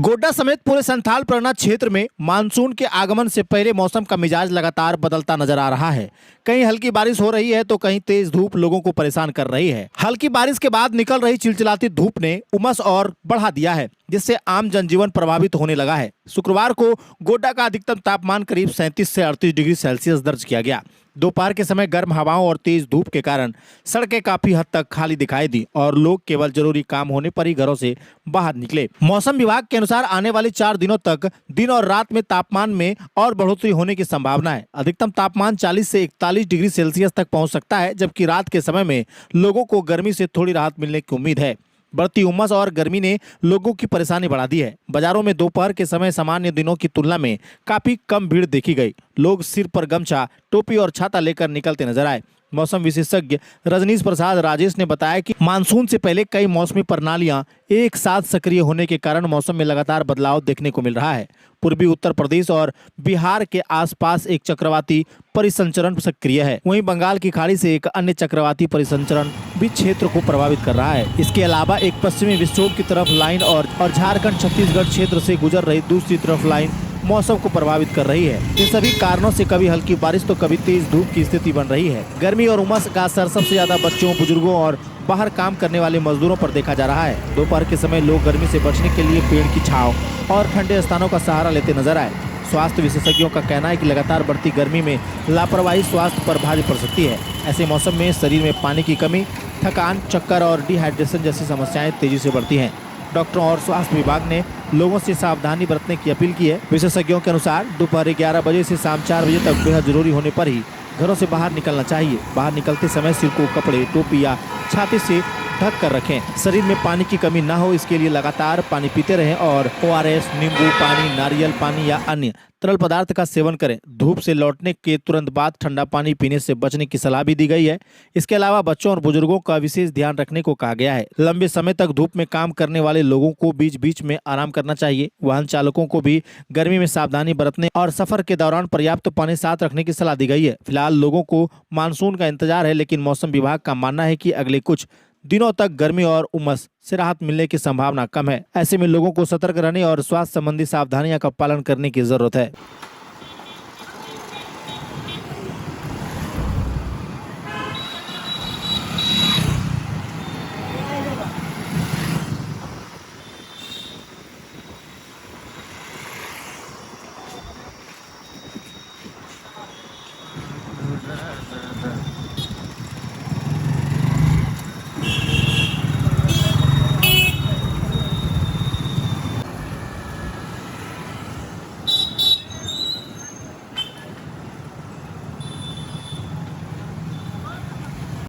गोड्डा समेत पूरे संथाल परगना क्षेत्र में मानसून के आगमन से पहले मौसम का मिजाज लगातार बदलता नजर आ रहा है। कहीं हल्की बारिश हो रही है तो कहीं तेज धूप लोगों को परेशान कर रही है। हल्की बारिश के बाद निकल रही चिलचिलाती धूप ने उमस और बढ़ा दिया है, जिससे आम जनजीवन प्रभावित होने लगा है। शुक्रवार को गोड्डा का अधिकतम तापमान करीब 37 से 38 डिग्री सेल्सियस दर्ज किया गया। दोपहर के समय गर्म हवाओं और तेज धूप के कारण सड़कें काफी हद तक खाली दिखाई दी और लोग केवल जरूरी काम होने पर ही घरों से बाहर निकले। मौसम विभाग के अनुसार आने वाले 4 दिनों तक दिन और रात में तापमान में और बढ़ोतरी होने की संभावना है। अधिकतम तापमान 40 से 41 डिग्री सेल्सियस तक पहुंच सकता है, जबकि रात के समय में लोगों को गर्मी से थोड़ी राहत मिलने की उम्मीद है। बढ़ती उमस और गर्मी ने लोगों की परेशानी बढ़ा दी है। बाजारों में दोपहर के समय सामान्य दिनों की तुलना में काफी कम भीड़ देखी गई। लोग सिर पर गमछा, टोपी और छाता लेकर निकलते नजर आए। मौसम विशेषज्ञ रजनीश प्रसाद राजेश ने बताया कि मानसून से पहले कई मौसमी प्रणालियां एक साथ सक्रिय होने के कारण मौसम में लगातार बदलाव देखने को मिल रहा है। पूर्वी उत्तर प्रदेश और बिहार के आसपास एक चक्रवाती परिसंचरण सक्रिय है। वहीं बंगाल की खाड़ी से एक अन्य चक्रवाती परिसंचरण भी क्षेत्र को प्रभावित कर रहा है। इसके अलावा एक पश्चिमी विक्षोभ की तरफ लाइन और झारखंड छत्तीसगढ़ क्षेत्र से गुजर रही दूसरी तरफ लाइन मौसम को प्रभावित कर रही है। इन सभी कारणों से कभी हल्की बारिश तो कभी तेज धूप की स्थिति बन रही है। गर्मी और उमस का असर सबसे ज्यादा बच्चों, बुजुर्गों और बाहर काम करने वाले मजदूरों पर देखा जा रहा है। दोपहर के समय लोग गर्मी से बचने के लिए पेड़ की छांव और ठंडे स्थानों का सहारा लेते नजर आए। स्वास्थ्य विशेषज्ञों का कहना है कि लगातार बढ़ती गर्मी में लापरवाही स्वास्थ्य पर भारी पड़ सकती है। ऐसे मौसम में शरीर में पानी की कमी, थकान, चक्कर और डिहाइड्रेशन जैसी समस्याएं तेजी से बढ़ती हैं। डॉक्टरों और स्वास्थ्य विभाग ने लोगों से सावधानी बरतने की अपील की है। विशेषज्ञों के अनुसार दोपहर 11 बजे से शाम 4 बजे तक बेहद जरूरी होने पर ही घरों से बाहर निकलना चाहिए। बाहर निकलते समय सिर को कपड़े, टोपी या छाते से ढक कर रखें। शरीर में पानी की कमी न हो, इसके लिए लगातार पानी पीते रहें और ORS, नींबू पानी, नारियल पानी या अन्य तरल पदार्थ का सेवन करें। धूप से लौटने के तुरंत बाद ठंडा पानी पीने से बचने की सलाह भी दी गई है। इसके अलावा बच्चों और बुजुर्गों का विशेष ध्यान रखने को कहा गया है। लंबे समय तक धूप में काम करने वाले लोगों को बीच बीच में आराम करना चाहिए। वाहन चालकों को भी गर्मी में सावधानी बरतने और सफर के दौरान पर्याप्त पानी साथ रखने की सलाह दी गई है। फिलहाल लोगों को मानसून का इंतजार है, लेकिन मौसम विभाग का मानना है कि अगले कुछ दिनों तक गर्मी और उमस से राहत मिलने की संभावना कम है। ऐसे में लोगों को सतर्क रहने और स्वास्थ्य संबंधी सावधानियों का पालन करने की जरूरत है।